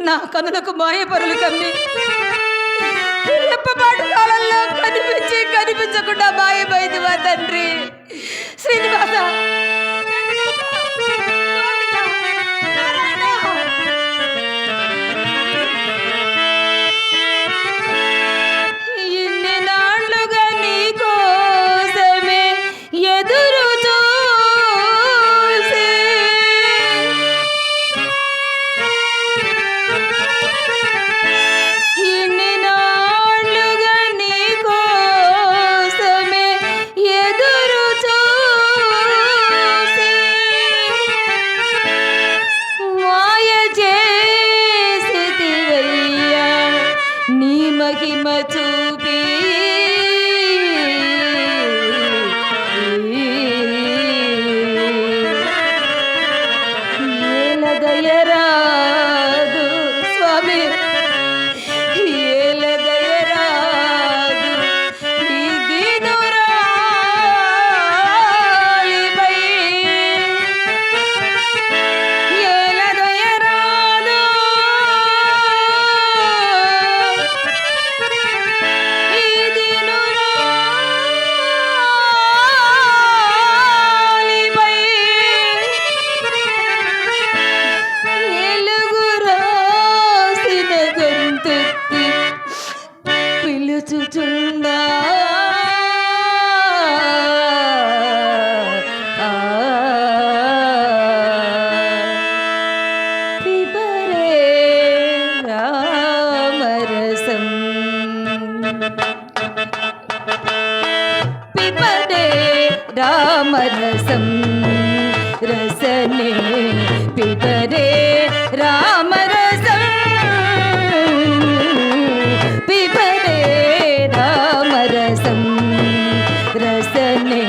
నా కనులకు మాయపరులు కమ్మి రెప్పపాటు కాలంలో కనిపించి కనిపించకుండా మాయమైంది మా తండ్రి. శ్రీనివాస ఇన్ని నాళ్ళుగా నీ కోసమే ఎదురు చూసి ఇన్ని నాళ్ళుగా నీ కోసమే ఎదురు చూసి మాయ చేసితివయ్యా నీ మహిమ చూపి ఏల దయరాదు స్వామి, ఏల దయరాదు ఈ దీనురాలిపై. ఏల దయరాదు ఈ దీనురాలిపై. ఎలుగు రాసిన గొంతెత్తి పిలుచుచుండా పిబరే రామరసం పిబరే రామరసం రసనే పిబరే రామరసం పిబరే రామరసం రసనే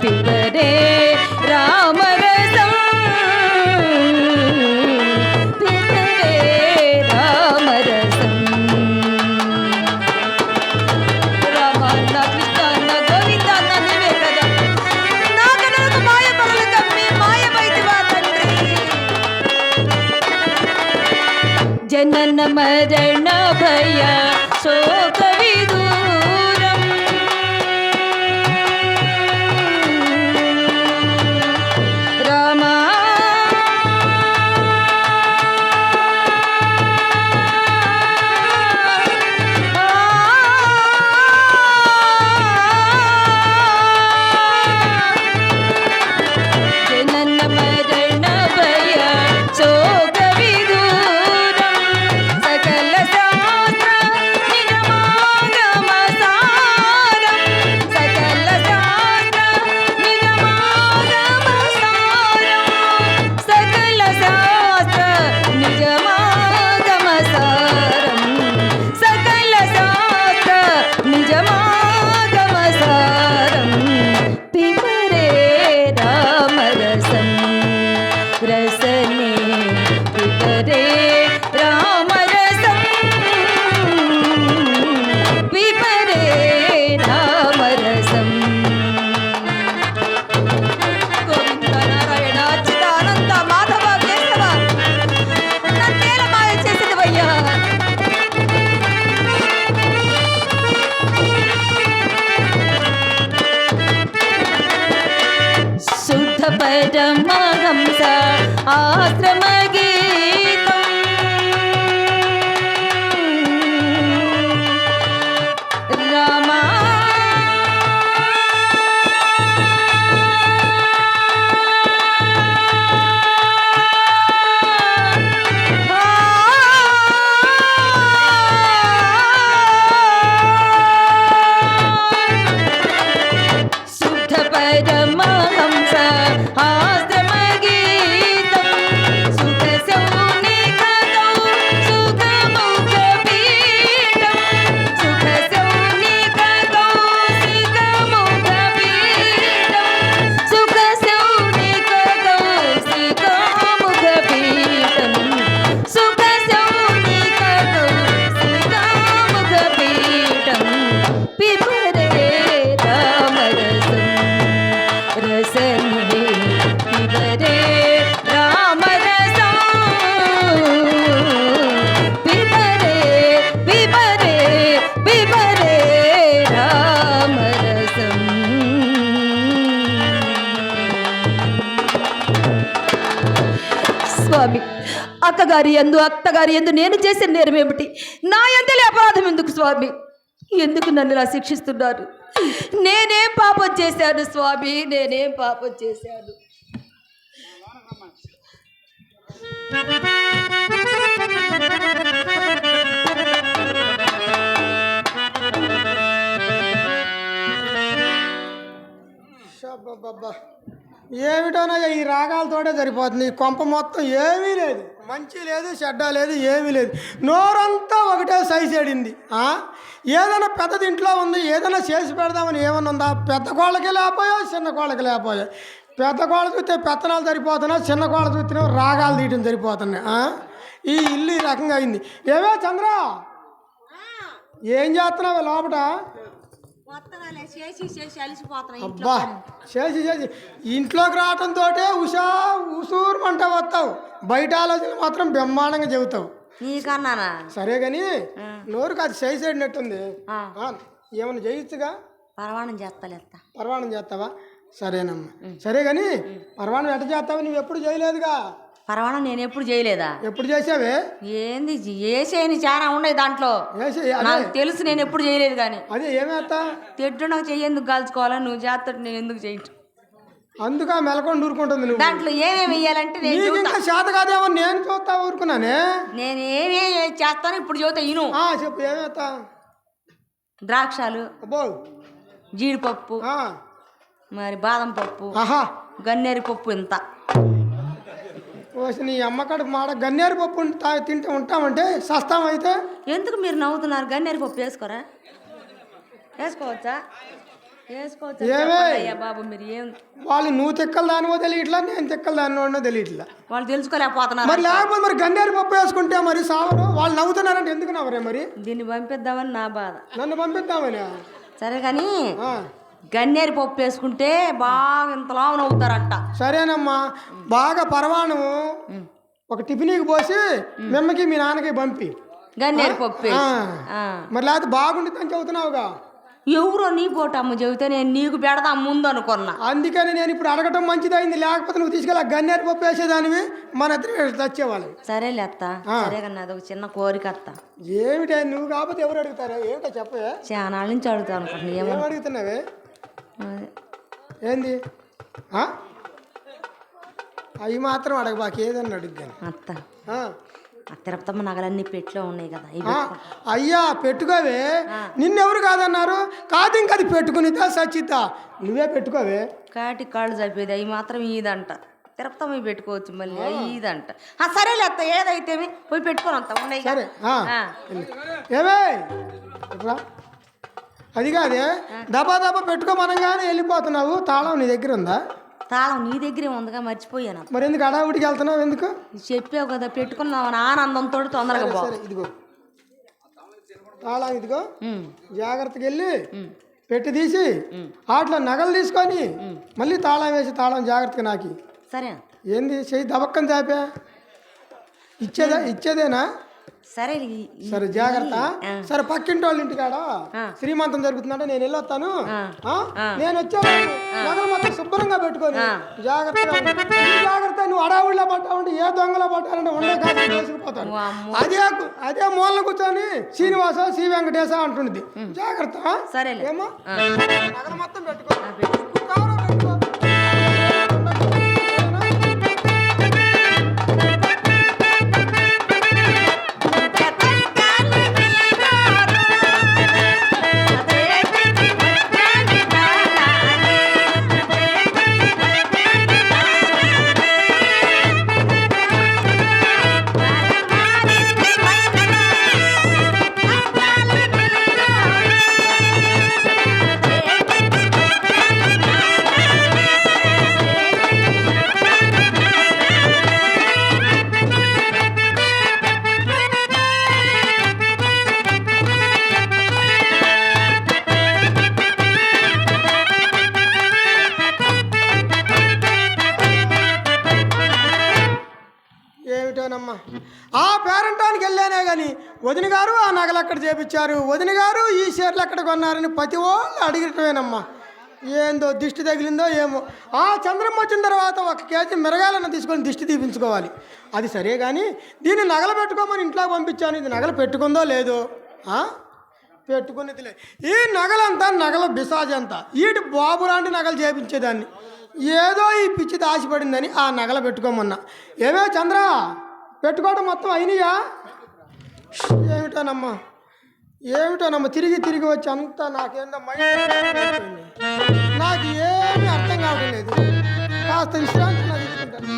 పిబరే రామరసం పిబరే రామరసం. రామ అన్న కృష్ణ అన్న గోవింద అన్న నీవే కదా. నా కనులకు మాయ పగలు కమ్మి మాయమైతి మా తండ్రి. జనన మరణ భయ శోక విదూరం రామా జనన మరణ భయ శోక విదూరం సకల శాస్త్ర నిగమాగమ స్వామి. అక్కగారి యందు అత్తగారి యందు నేను చేసిన నేరం ఏమిటి? నా ఎంతలే అపరాధం ఎందుకు స్వామి? ఎందుకు నన్ను ఇలా శిక్షిస్తున్నారు? నేనేం పాపం చేశాను స్వామి? నేనేం పాపం చేశాను? ఏమిటోనయ్యా ఈ రాగాలతోటే సరిపోతుంది. ఈ కొంప మొత్తం ఏమీ లేదు, మంచి లేదు, చెడ్డ లేదు, ఏమీ లేదు. నోరంతా ఒకటే సైసేడింది. ఏదైనా పెద్దది ఇంట్లో ఉంది, ఏదైనా చేసి పెడదామని ఏమన్నా ఉందా? పెద్ద కోళ్ళకి లేకపోయా, చిన్న కోళ్ళకి లేకపోయా. పెద్ద కోళ్ళ చూస్తే పెత్తనాలు సరిపోతున్నా, చిన్న కోళ్ళ చూస్తే రాగాలు తీయటం సరిపోతున్నాయి. ఈ ఇల్లు ఈ రకంగా అయింది. ఏమే చంద్ర, ఏం చేస్తున్నావు లోపట? అబ్బా చేసి ఇంట్లోకి రావటంతో ఉసూరుమంట వస్తావు, బయట ఆలోచన మాత్రం బ్రహ్మాండంగా చెబుతావు. నీకన్నానా? సరే గాని నోరుకు అది చేసేటట్టుంది. ఏమన్నా చేయొచ్చుగా? పరవాణం చేస్తావా? సరేనమ్మా. సరే గాని పరవాణం ఎట్ట చేస్తావా? నువ్వు ఎప్పుడు చేయలేదుగా. పరవాణం నేను ఎప్పుడు చేయలేదా? ఎప్పుడు చేసావే? ఏంది ఏసేని చాలా ఉన్నాయి దాంట్లో, నాకు తెలుసు. నేను ఎప్పుడు చేయలేదు. కానీ అదే ఏమేస్తా తిట్టు నాకు చెయ్యేందుకు కాల్చుకోవాలా? నువ్వు చేస్తాడు, నేను ఎందుకు చేయటం? అందుక మెలకొని ఊరుకుంటుంది. నువ్వు దాంట్లో ఏమేమి వేయాలంటే ఇంకా చేత కాదేమో నేను చూస్తా ఊరుకున్నానే. నేను ఏమేమి చేస్తాను ఇప్పుడు చూస్తా. ఇను చెప్పు ఏమేస్తా? ద్రాక్షాలు, జీడిపప్పు, మరి బాదం పప్పు, గన్నేరు పప్పు. ఇంత నీ అమ్మకాడు మాట గన్నేరు పప్పు తింటే ఉంటామంటే సస్తామైతే. ఎందుకు మీరు నవ్వుతున్నారు? గన్నేరు పప్పు వేసుకోరా? వేసుకోవచ్చా? వేసుకోవచ్చా బాబు? మీరు ఏం వాళ్ళు నువ్వు తిక్కలు దానివో తెలియట్లా, నేను తిక్కలు దానివో తెలియట్లా. వాళ్ళు తెలుసుకోలేకపోతున్నారు. మరి లేకపోతే మరి గన్నేరు పప్పు వేసుకుంటే మరి సావరు. వాళ్ళు నవ్వుతున్నారంటే ఎందుకు నవ్వరే? మరి దీన్ని పంపిద్దామని నా బాధ. నన్ను పంపిద్దామని. సరే కానీ గన్నేరు పప్పు వేసుకుంటే బాగా ఇంతలా నవ్వుతారంట. సరేనమ్మా. బాగా పరవాణము ఒక టిఫిన్కి పోసి మిమ్మకి మీ నాన్నకి పంపి గన్నేరు పప్పు. మరి లేకపోతే బాగుంటుంది అని చెబుతున్నావుగా. ఎవరో నీ పోటమ్మ చెబితే నేను నీకు పెడదా ముందు అనుకున్నా. అందుకని నేను ఇప్పుడు అడగటం మంచిదైంది. లేకపోతే నువ్వు తీసుకెళ్ళి గన్నేరు పప్పు వేసేదానివి, మన ఇద్దరు తెచ్చేవాళ్ళు. సరేలే అత్త. సరే కన్నా అదొక చిన్న కోరిక అత్త. ఏమిటా నువ్వు కాకపోతే ఎవరు అడుగుతారా? ఏమిటో చెప్పే. చాలా నుంచి అడుగుతా అనుకుంటున్నా. ఏమో అడుగుతున్నావే? ఏంది? అవి మాత్రం అడగబాకి, ఏదన్నా అడుగుతాను. అత్త తిరుపతమ్మ నగలన్నీ పెట్లో ఉన్నాయి కదా. అయ్యా పెట్టుకోవే, నిన్నెవరు కాదన్నారు? కాదు ఇంక అది పెట్టుకునిద్దా సచ్చిద్దా? నువ్వే పెట్టుకోవే. కాటి కాళ్ళు చంపేది అవి మాత్రం ఈదంట. తిరుపతమ్మ పెట్టుకోవచ్చు మళ్ళీ ఈదంట. సరేలే అత్త, ఏదైతే పోయి పెట్టుకోను అంత ఉన్నాయి. సరే ఏమే అది కాదే, దబా దబా పెట్టుకోమనగానే వెళ్ళిపోతున్నావు. తాళం నీ దగ్గర ఉందా? తాళం నీ దగ్గరే ఉందిగా, మర్చిపోయాను. మరి ఎందుకు అడావుడికి వెళ్తున్నావు? ఎందుకు చెప్పావు కదా పెట్టుకున్నావు ఆనందంతో తొందరగా పో. ఇదిగో తాళం, ఇదిగో జాగ్రత్తగా వెళ్ళి పెట్టి తీసి ఆటలో నగలు తీసుకొని మళ్ళీ తాళం వేసి తాళం జాగ్రత్తగా నాకి. సరే. ఏంది చెయ్యి దబక్కని చాపా? ఇచ్చేదేనా? సరే సరే జాగ్రత్త. సరే పక్కింటి వాళ్ళ ఇంటికాడ శ్రీమంతం జరుగుతుందంటే నేను వెళ్ళొస్తాను. నేను వచ్చాను నగలు మొత్తం శుభ్రంగా పెట్టుకొని జాగ్రత్త. నువ్వు అడావుడిలో పట్టావంటే ఏ దొంగలో పట్టాలంటే ఉండే కాదు వేసుకుపోతాను. అదే మూలన కూర్చొని శ్రీనివాస శ్రీ వెంకటేశ అంటుంది. జాగ్రత్త. సరే ఏమో నగలు మొత్తం పెట్టుకో. ఆ పేరంటానికి వెళ్ళానే కానీ వదిన గారు ఆ నగలు ఎక్కడ చేపించారు, వదిన గారు ఈ చీరలు ఎక్కడ కొన్నారని ప్రతి వాళ్ళు అడిగటమేనమ్మా. ఏందో దిష్టి తగిలిందో ఏమో. ఆ చంద్రమ్మ వచ్చిన తర్వాత 1 కేజీ మిరగాయలను తీసుకొని దిష్టి తీపించుకోవాలి. అది సరే కానీ దీన్ని నగలు పెట్టుకోమని ఇంట్లోకి పంపించాను. ఇది నగలు పెట్టుకుందో లేదో? పెట్టుకునేది లేదు. ఈ నగలంతా నగల బిసాజంతా ఈటి బాబు లాంటి నగలు చేపించేదాన్ని. ఏదో ఈ పిచ్చిది ఆశపడిందని ఆ నగలు పెట్టుకోమన్నా. ఏమే చంద్ర, పెట్టుకోవడం మొత్తం అయినాయా? ఏమిటోనమ్మా తిరిగి తిరిగి వచ్చి అంతా నాకేందో నాకు ఏమీ అర్థం కావడం లేదు. కాస్త విశ్రాంతి నాకు తీసుకుంటాను.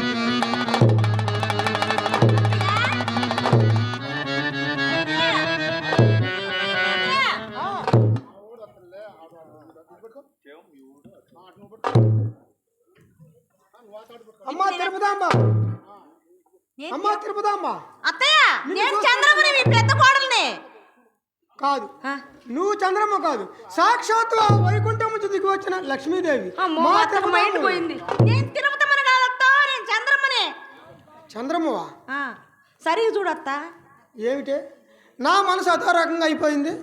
అమ్మా తిరుపతమ్మ, అమ్మా తిరుపతమ్మ. అత్తయ్య, నేను చంద్రమని మీ పెద్ద కోడల్ని. కాదు, నువ్వు చంద్రమ్మ కాదు, సాక్షాత్తు ఆ వైకుంఠం నుంచి దిగి వచ్చిన లక్ష్మీదేవి. మైండ్ పోయింది. నేను తిరుపతమ్మని కాదత్త, నేను చంద్రమ్మని. చంద్రమ్మవా? సరిగా చూడత్త. ఏమిటే నా మనసు అదో రకంగా అయిపోయింది.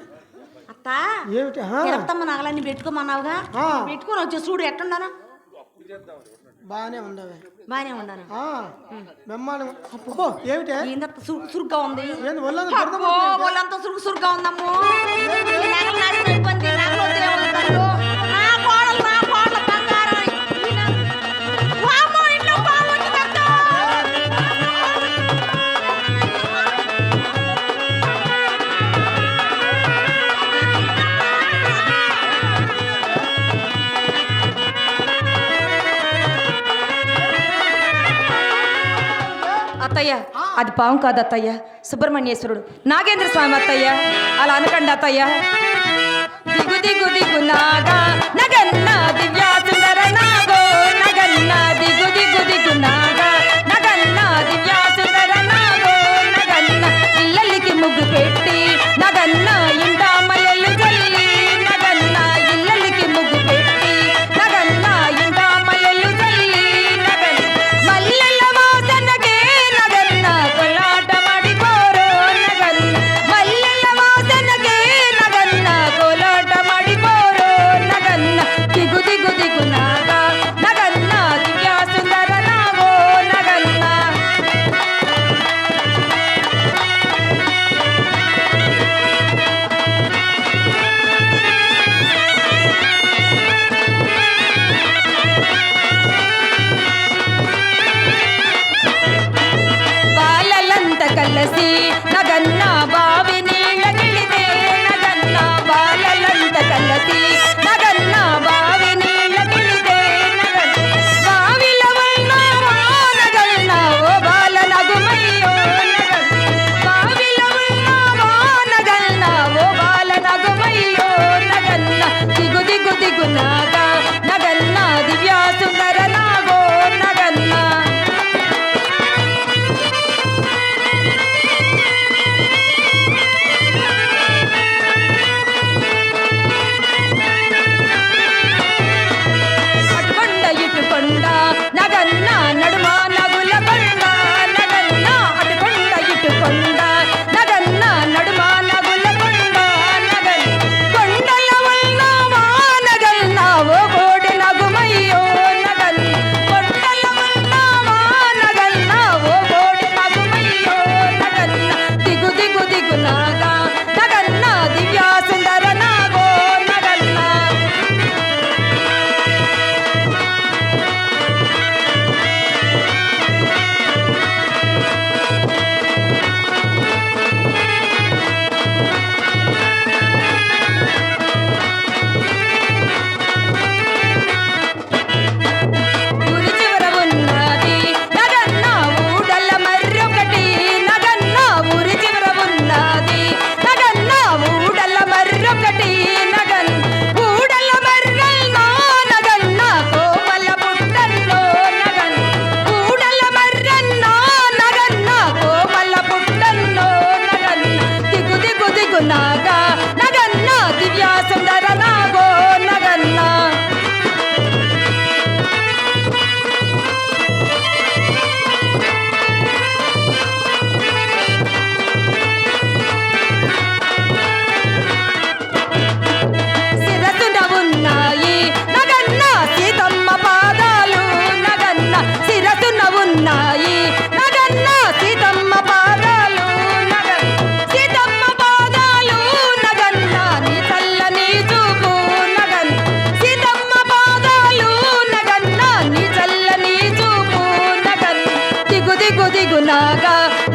అత్త, ఏమిటి? తిరుపతమ్మ నగలన్నీ పెట్టుకోమన్నావుగా, పెట్టుకొని వచ్చే చూడు ఎట్టుండాను. బాగానే ఉండవే. బాగానే ఉండాను. ఏమిటే సురుగ్గా ఉంది. ఒళ్ళంతా ఒళ్ళంతా సురుగ్గా ఉందమ్ము. నగలు నాశనం అయిపోయింది. నగలు వద్దులే వదులుతారు. నా కోడలు బంగారం. వామ్మో, ఇంట్లో పాము వచ్చిందత్త. అత్తయ్య, అది పాము కాదు అత్తయ్య, సుబ్రహ్మణ్యేశ్వరుడు, నాగేంద్ర స్వామి అత్తయ్య. అలా అనకండి అత్తయ్య. దిగు దిగు దిగు నాగా నగన్న దివ్యా సుందర నాగో, నగన్న దిగు దిగు దిగు నాగా నగన్న దివ్యా సుందర నాగో, నగన్న ఇల్లలికి ముగ్గు పెట్టి నగన్న ఇంట మల్లెలు జల్లి, నగన్న ఇల్లలికి ముగ్గు పెట్టి నగన్న ఇంట మల్లెలు జల్లి, నగన్న మల్లెల వాసనకే నగన్న కొలాట మడిపోరో, నగన్న మల్లెల వాసనకే నగన్న కోలాట మడిపోరో, నగన్న దిగు దిగు దిగు నాగా నగన్న దివ్యా సుందర నాగో, నగన్న. బాలలంత కలసి నగన్న బావి నీళ్ళగిలితే, నగన్న బాలలంత కలసి నగన్న బావి నీళ్ళగిలితే, నగన్న బావిల ఉన్నావా నగన్న ఓ బాల నగుమయ్యో, నగన్న బావిల ఉన్నావా నగన్న ఓ బాల నగుమయ్యో, నగన్న దిగు దిగు దిగు నాగా నగన్న దివ్యా సుందర నాగో, నగన్న.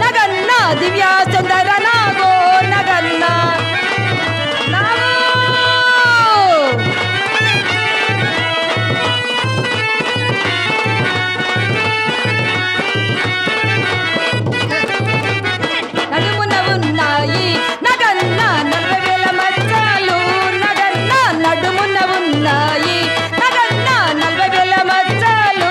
నగన్న దివ్య సుందర నాగో నగన్న నాగో. నడుమున ఉన్నాయి నగన్న 40,000 మచ్చాలు నగన్న నడుమున ఉన్నాయి నగన్న 40,000 మచ్చాలు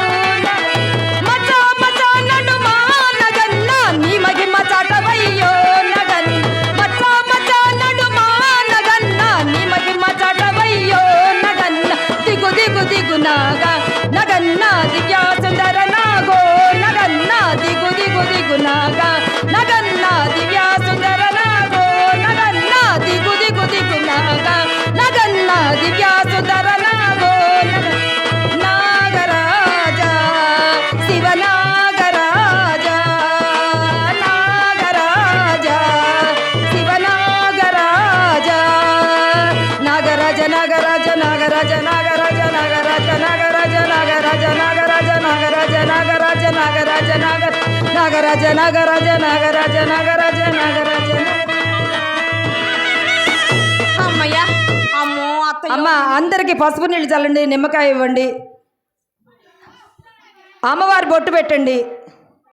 మచ్చ మచ్చ నడుమా నగన్న నీ మహిమ చాటవయ్యో నగన్న మచ్చ మచ్చ నడుమా నగన్న నీ మహిమ చాటవయ్యో నగన్న దిగు దిగు దిగు నాగా నగన్న దివ్య సుందర నాగో నగన్న దిగు దిగు దిగు నాగా నగన్న దివ్య సుందర నాగో నగన్న దిగు దిగు దిగు నాగా నగన్న దివ్య సుందర నాగో నాగరాజా శివ నాగరాజా నాగరాజా శివ నాగరాజా నాగరాజ నాగరాజ నాగరాజ నాగరాజ నాగరాజ నాగరాజ నాగరాజ నాగరాజ నాగరాజ నాగరాజ నాగరాజ నాగరాజ నాగరాజ నాగరాజ నాగరాజ నాగరాజ. అమ్మయ్యా అమ్మో అత్తయ్య అమ్మ అందరికి పసుపు నీళ్ళు చల్లండి, నిమ్మకాయ ఇవ్వండి, అమ్మవారి బొట్టు పెట్టండి.